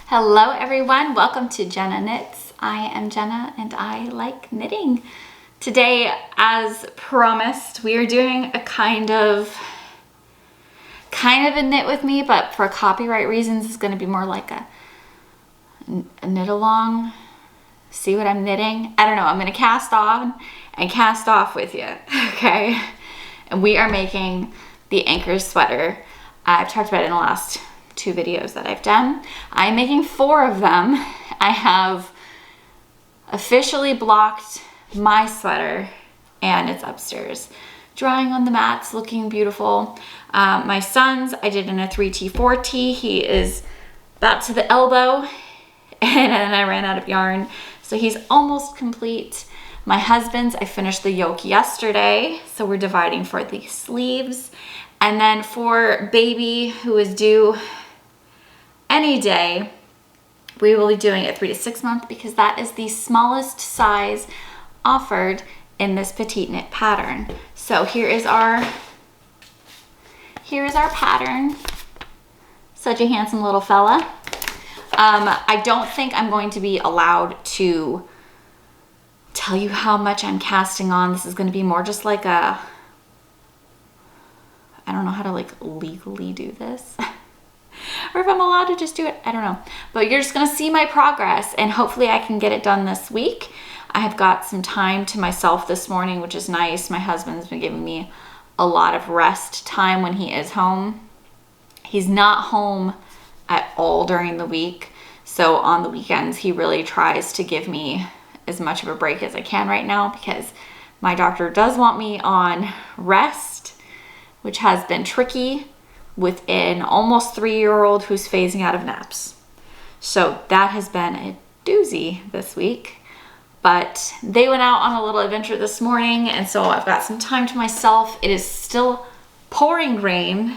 Hello everyone, welcome to Jenna Knits. I am Jenna and I like knitting. Today, as promised, we are doing a kind of a knit with me, but for copyright reasons, it's going to be more like a knit along. See what I'm knitting? I don't know. I'm going to cast on and cast off with you, okay? And we are making the Anker sweater. I've talked about it in the last 2 videos that I've done. I'm making 4 of them. I have officially blocked my sweater and it's upstairs drying on the mats, looking beautiful. My son's, I did in a 3T, 4T. He is about to the elbow and then I ran out of yarn. So he's almost complete. My husband's, I finished the yoke yesterday. So we're dividing for the sleeves. And then for baby, who is due any day, we will be doing a 3 to 6 month because that is the smallest size offered in this Petite Knit pattern. So here is our pattern. Such a handsome little fella. I don't think I'm going to be allowed to tell you how much I'm casting on. This is going to be more just like a, I don't know how to like legally do this. Or if I'm allowed to just do it, I don't know. But you're just gonna see my progress and hopefully I can get it done this week. I have got some time to myself this morning, which is nice. My husband's been giving me a lot of rest time when he is home. He's not home at all during the week. So on the weekends, he really tries to give me as much of a break as I can right now because my doctor does want me on rest, which has been tricky with an almost 3-year-old who's phasing out of naps. So that has been a doozy this week. But they went out on a little adventure this morning, and so I've got some time to myself. It is still pouring rain,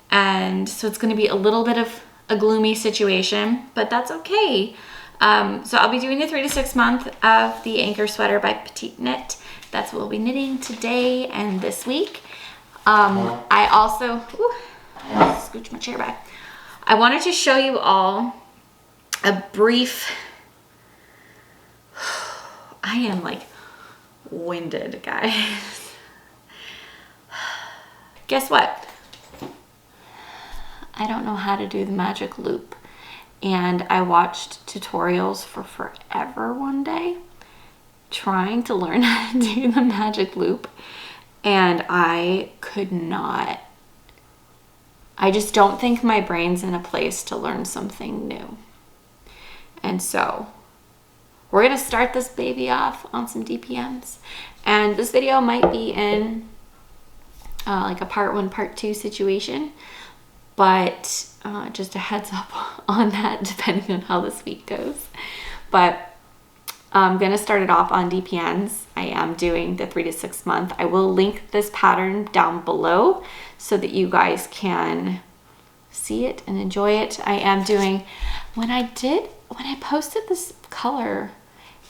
and so it's gonna be a little bit of a gloomy situation, but that's okay. So I'll be doing the 3 to 6 month of the Anker sweater by Petite Knit. That's what we'll be knitting today and this week. I also, scooch my chair back. I wanted to show you all a brief, I am like winded, guys. Guess what? I don't know how to do the magic loop. And I watched tutorials for forever one day, trying to learn how to do the magic loop. And I could not. I just don't think my brain's in a place to learn something new. And so we're gonna start this baby off on some DPMs. And this video might be in like a part 1, part 2 situation, but just a heads up on that depending on how this week goes. But I'm gonna start it off on DPNs. I am doing the 3 to 6 month. I will link this pattern down below so that you guys can see it and enjoy it. I am doing, when I posted this color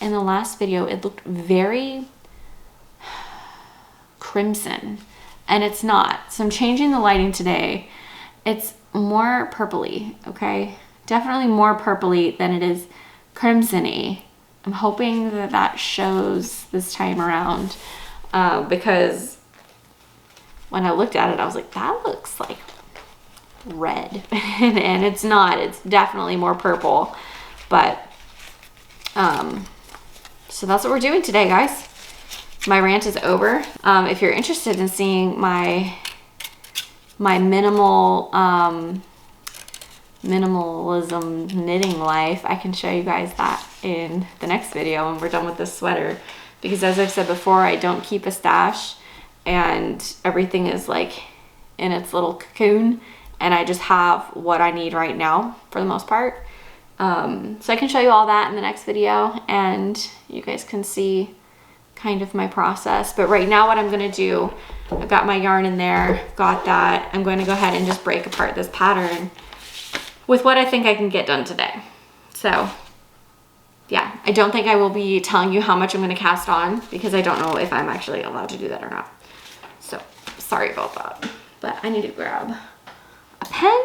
in the last video, it looked very crimson and it's not. So I'm changing the lighting today. It's more purpley, okay? Definitely more purpley than it is crimson-y. I'm hoping that that shows this time around because when I looked at it, I was like, that looks like red. And it's not. It's definitely more purple. But, so that's what we're doing today, guys. My rant is over. If you're interested in seeing my minimalism knitting life, I can show you guys that in the next video when we're done with this sweater, because as I've said before, I don't keep a stash and everything is like in its little cocoon and I just have what I need right now for the most part. So I can show you all that in the next video and you guys can see kind of my process. But right now what I'm going to do, I've got my yarn in there, got that. I'm going to go ahead and just break apart this pattern with what I think I can get done today. So yeah, I don't think I will be telling you how much I'm going to cast on because I don't know if I'm actually allowed to do that or not. So sorry about that, but I need to grab a pen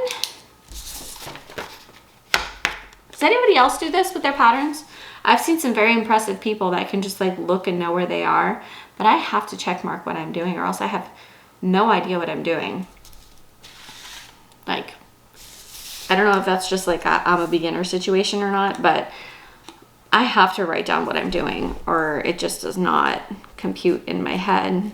Does anybody else do this with their patterns? I've seen some very impressive people that can just like look and know where they are, but I have to check mark what I'm doing or else I have no idea what I'm doing. Like, I don't know if that's just like I'm a beginner situation or not, but I have to write down what I'm doing or it just does not compute in my head.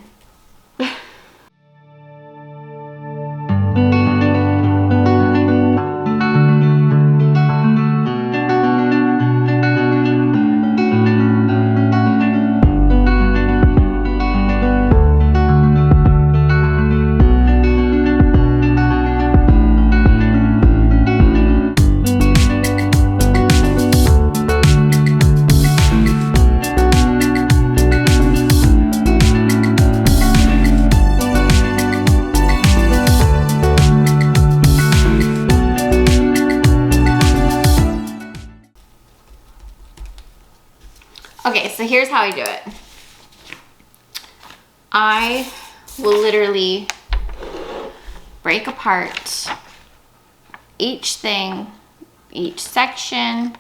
Okay, so here's how I do it. I will literally break apart each thing, each section,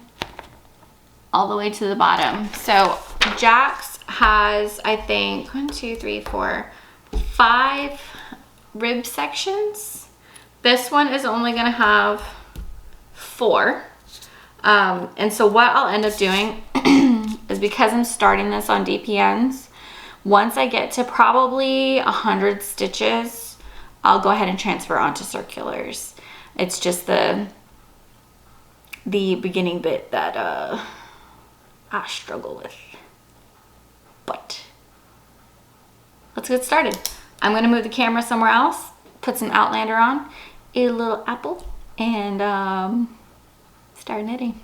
all the way to the bottom. So Jack's has, I think, 1, 2, 3, 4, 5 rib sections. This one is only gonna have 4. And so what I'll end up doing is, because I'm starting this on DPNs, once I get to probably 100 stitches, I'll go ahead and transfer onto circulars. It's just the beginning bit that I struggle with. But let's get started. I'm gonna move the camera somewhere else, put some Outlander on, eat a little apple, and start knitting.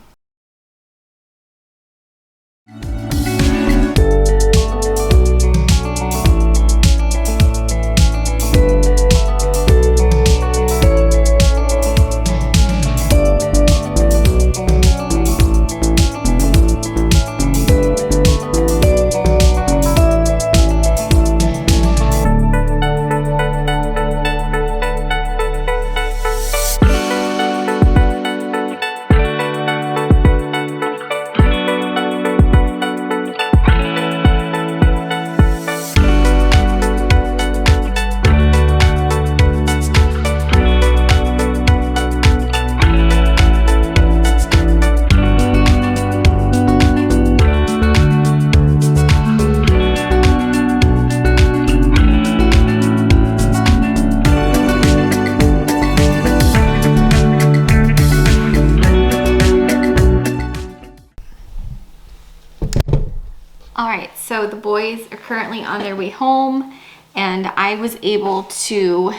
Alright, so the boys are currently on their way home, and I was able to,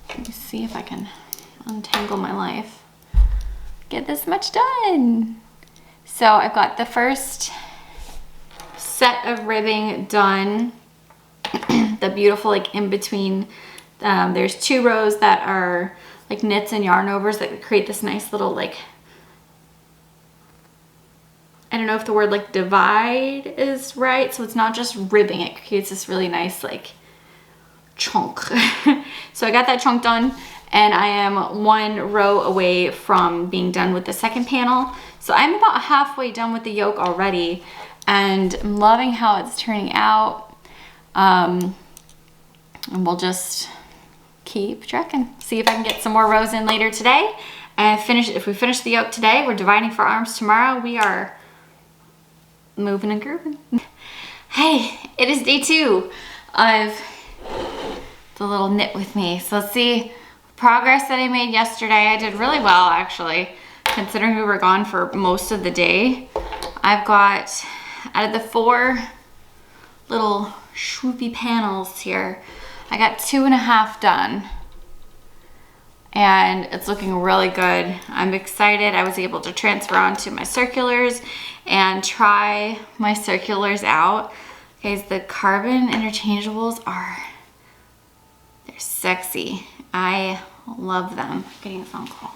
let me see if I can untangle my life, get this much done. So I've got the first set of ribbing done, the beautiful like in between, there's 2 rows that are like knits and yarn overs that create this nice little like, I don't know if the word like divide is right. So it's not just ribbing, it creates this really nice like chunk. So I got that chunk done, and I am 1 row away from being done with the second panel. So I'm about halfway done with the yoke already, and I'm loving how it's turning out. And we'll just keep trekking, see if I can get some more rows in later today. And if we finish the yoke today, we're dividing for arms tomorrow. We are moving and grooving. Hey, it is day 2 of the little knit with me. So let's see progress that I made yesterday. I did really well, actually, considering we were gone for most of the day. I've got, out of the 4 little swoopy panels here, I got 2.5 done, and it's looking really good. I'm excited. I was able to transfer onto my circulars and try my circulars out. Guys, the carbon interchangeables they're sexy. I love them. Getting a phone call.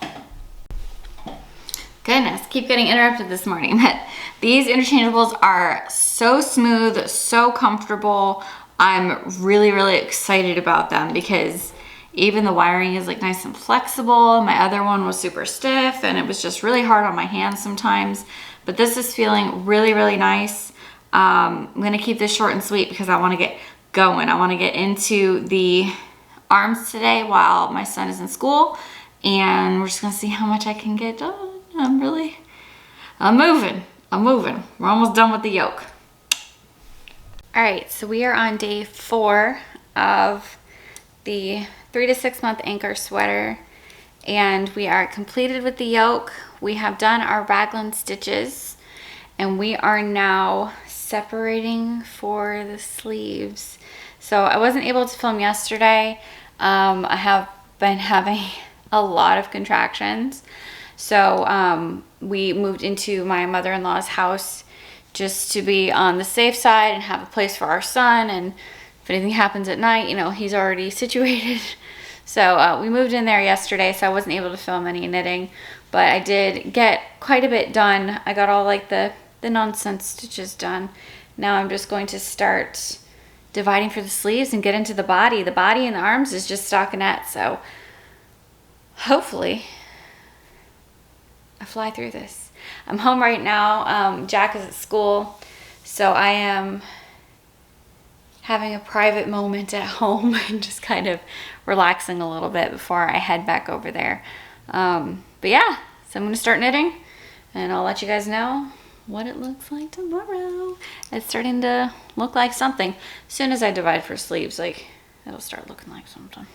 Goodness, keep getting interrupted this morning. But these interchangeables are so smooth, so comfortable. I'm really, really excited about them because Even the wiring is like nice and flexible. My other one was super stiff and it was just really hard on my hands sometimes. But this is feeling really, really nice. I'm gonna keep this short and sweet because I wanna get going. I wanna get into the arms today while my son is in school. And we're just gonna see how much I can get done. I'm moving. We're almost done with the yoke. All right, so we are on day 4 of the 3 to 6 month Anker Sweater, and we are completed with the yoke. We have done our raglan stitches, and we are now separating for the sleeves. So I wasn't able to film yesterday. I have been having a lot of contractions. So we moved into my mother-in-law's house just to be on the safe side and have a place for our son, and if anything happens at night, you know, he's already situated. So we moved in there yesterday, so I wasn't able to film any knitting, but I did get quite a bit done. I got all like the nonsense stitches done. Now I'm just going to start dividing for the sleeves and get into the body. The body and the arms is just stockinette, so hopefully I fly through this. I'm home right now. Jack is at school, so I am having a private moment at home and just kind of relaxing a little bit before I head back over there. But yeah, so I'm gonna start knitting and I'll let you guys know what it looks like tomorrow. It's starting to look like something. As soon as I divide for sleeves, like, it'll start looking like something.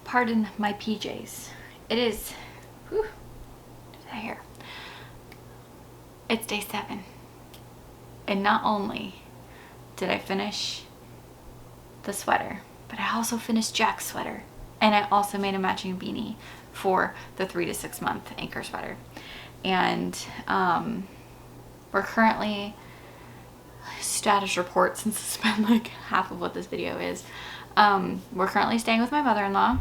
Pardon my PJs. It is, whew, here. It's day 7. And not only did I finish the sweater, but I also finished Jack's sweater. And I also made a matching beanie for the 3 to 6 month Anker Sweater. And we're currently, status report, since it's been like half of what this video is, we're currently staying with my mother-in-law.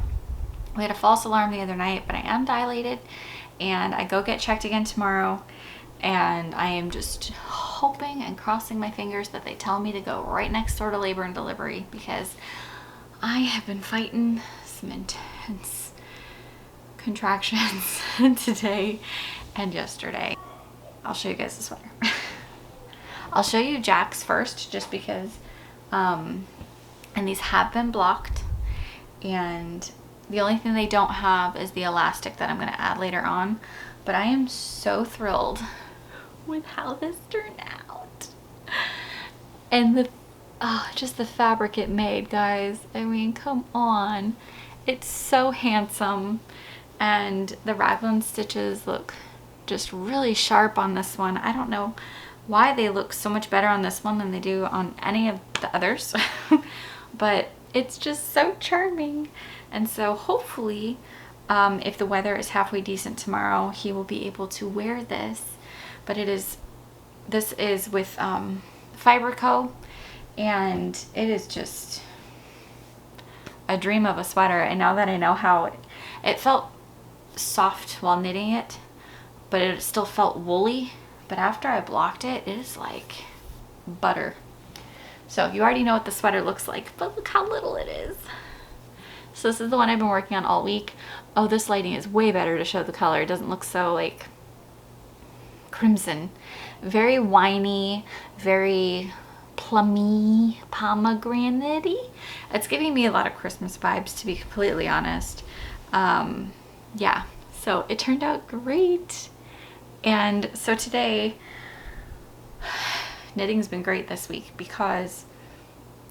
We had a false alarm the other night, but I am dilated and I go get checked again tomorrow, and I am just hoping and crossing my fingers that they tell me to go right next door to labor and delivery, because I have been fighting some intense contractions today and yesterday. I'll show you guys the sweater. I'll show you Jack's first, just because and these have been blocked, and the only thing they don't have is the elastic that I'm going to add later on. But I am so thrilled with how this turned out. And the just the fabric it made, guys. I mean, come on. It's so handsome. And the raglan stitches look just really sharp on this one. I don't know why they look so much better on this one than they do on any of the others. But it's just so charming. And so hopefully, if the weather is halfway decent tomorrow, he will be able to wear this. But this is with Fiber Co. And it is just a dream of a sweater. And now that I know how it felt soft while knitting it, but it still felt woolly. But after I blocked it, it is like butter. So you already know what the sweater looks like, but look how little it is. So this is the one I've been working on all week. Oh, this lighting is way better to show the color. It doesn't look so like crimson. Very winey, very plummy, pomegranate-y. It's giving me a lot of Christmas vibes, to be completely honest. Yeah, so it turned out great. And so today, knitting's been great this week because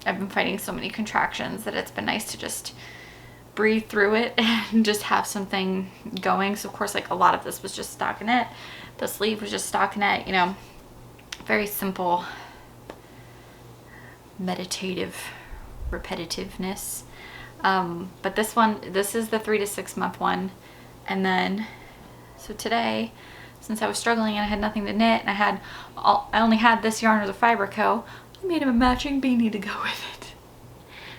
I've been fighting so many contractions that it's been nice to just breathe through it and just have something going. So of course, like a lot of this was just stockinette. The sleeve was just stockinette, you know, very simple, meditative repetitiveness. But this is the 3 to 6 month one. And then, so today, since I was struggling and I had nothing to knit, and I only had this yarn of the Fiberco, I made him a matching beanie to go with it.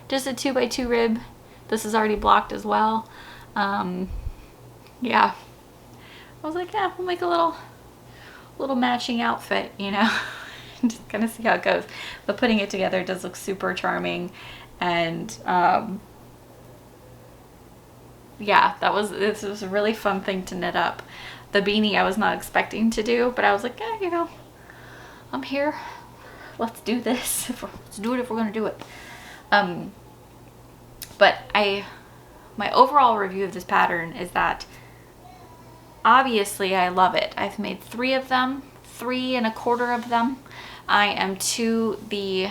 Just a 2x2 rib. This is already blocked as well. Yeah. I was like, yeah, we'll make a little matching outfit, you know. Just kind of see how it goes. But putting it together does look super charming. And yeah, this was a really fun thing to knit up. The beanie I was not expecting to do, but I was like, you know, I'm here. Let's do this. Let's do it if we're gonna do it. But my overall review of this pattern is that obviously I love it. I've made 3 of them, 3 1/4 of them. I am to the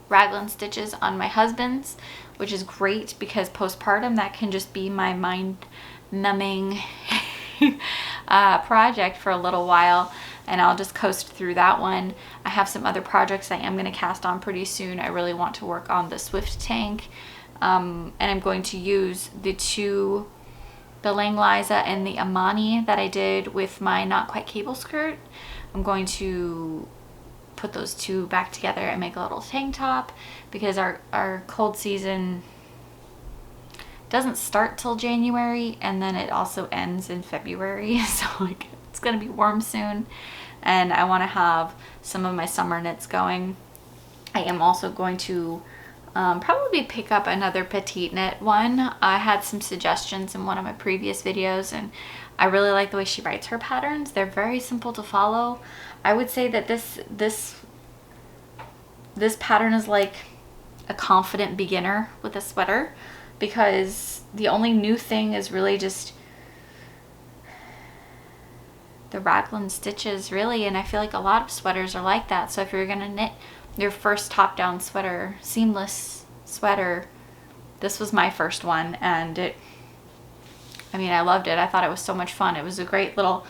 raglan stitches on my husband's, which is great because postpartum, that can just be my mind numbing project for a little while, and I'll just coast through that one. I have some other projects I am going to cast on pretty soon. I really want to work on the Swift tank, and I'm going to use the Lang Liza and the Amani that I did with my Not Quite Cable skirt. I'm going to put those 2 back together and make a little tank top, because our cold season doesn't start till January, and then it also ends in February. So like, it's gonna be warm soon, and I want to have some of my summer knits going. I am also going to probably pick up another Petite Knit one. I had some suggestions in one of my previous videos, and I really like the way she writes her patterns. They're very simple to follow. I would say that this pattern is like a confident beginner with a sweater, because the only new thing is really just the raglan stitches, really. And I feel like a lot of sweaters are like that. So if you're gonna knit your first top-down sweater, seamless sweater, this was my first one, and I loved it. I thought it was so much fun. It was a great little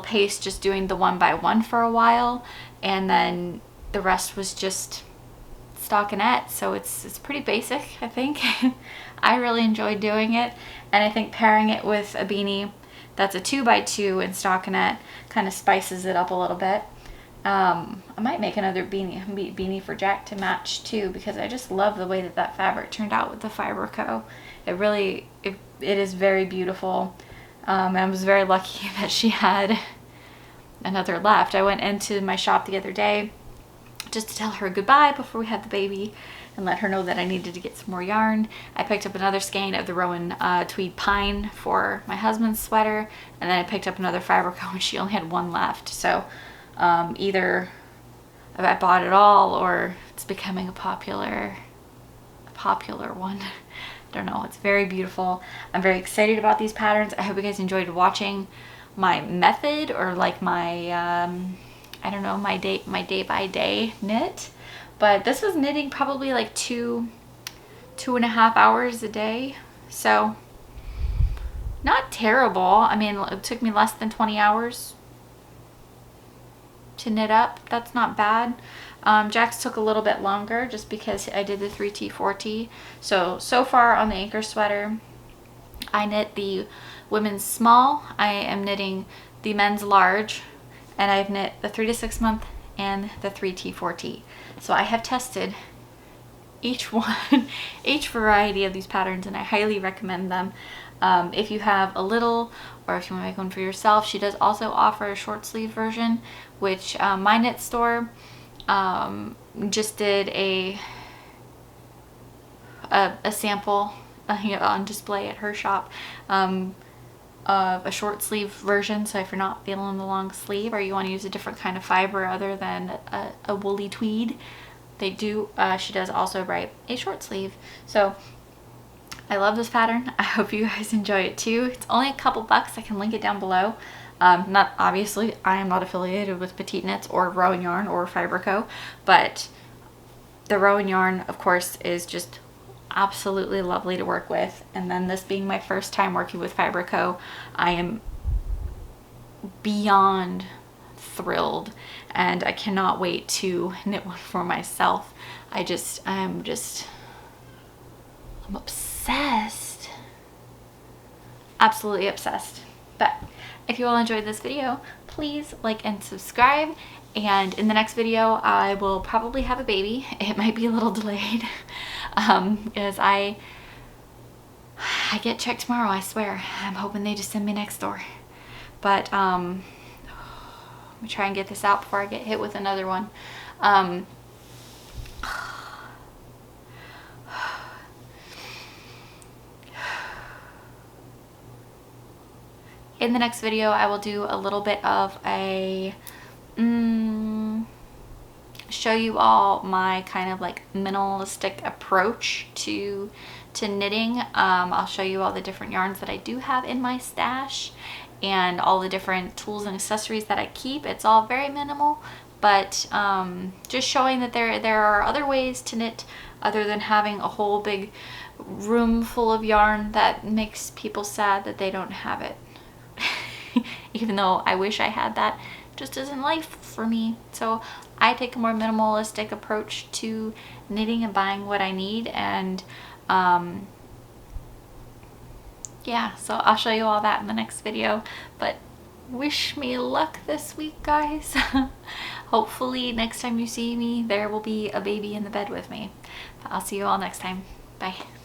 pace, just doing the 1x1 for a while, and then the rest was just stockinette. So it's pretty basic, I think. I really enjoyed doing it, and I think pairing it with a beanie that's a 2x2 and stockinette kind of spices it up a little bit. I might make another beanie for Jack to match too, because I just love the way that fabric turned out with the Fiberco. It is very beautiful. I was very lucky that she had another left. I went into my shop the other day just to tell her goodbye before we had the baby and let her know that I needed to get some more yarn. I picked up another skein of the Rowan Tweed Pine for my husband's sweater, and then I picked up another Fiberco, and she only had 1 left. So either I bought it all, or it's becoming a popular one. I don't know. It's very beautiful. I'm very excited about these patterns. I hope you guys enjoyed watching my method, or like my I don't know, my day by day knit. But this was knitting probably like 2.5 hours a day, so not terrible. I mean, it took me less than 20 hours to knit up. That's not bad. Jack's took a little bit longer just because I did the 3T 4T. So far on the Anker Sweater, I knit the women's small, I am knitting the men's large, and I've knit the 3 to 6 month and the 3T 4T. So I have tested each variety of these patterns, and I highly recommend them. If you have a little, or if you want to make one for yourself, she does also offer a short sleeve version, which my knit store just did a sample on display at her shop of a short sleeve version. So if you're not feeling the long sleeve, or you want to use a different kind of fiber other than a woolly tweed, they do, she does also write a short sleeve. So I love this pattern. I hope you guys enjoy it too. It's only a couple bucks. I can link it down below. Not obviously, I am not affiliated with Petite Knits or Rowan Yarn or Fiberco, but the Rowan Yarn, of course, is just absolutely lovely to work with. And then this being my first time working with Fiberco, I am beyond thrilled, and I cannot wait to knit one for myself. I'm obsessed. Absolutely obsessed. But if you all enjoyed this video, please like and subscribe. And in the next video, I will probably have a baby. It might be a little delayed because I get checked tomorrow, I swear. I'm hoping they just send me next door. But let me try and get this out before I get hit with another one. In the next video, I will do a little bit of a show you all my kind of like minimalistic approach to knitting. I'll show you all the different yarns that I do have in my stash and all the different tools and accessories that I keep. It's all very minimal, but just showing that there are other ways to knit other than having a whole big room full of yarn that makes people sad that they don't have it. Even though I wish I had that, just isn't life for me. So I take a more minimalistic approach to knitting and buying what I need. And yeah, so I'll show you all that in the next video. But wish me luck this week, guys. Hopefully next time you see me, there will be a baby in the bed with me. But I'll see you all next time. Bye.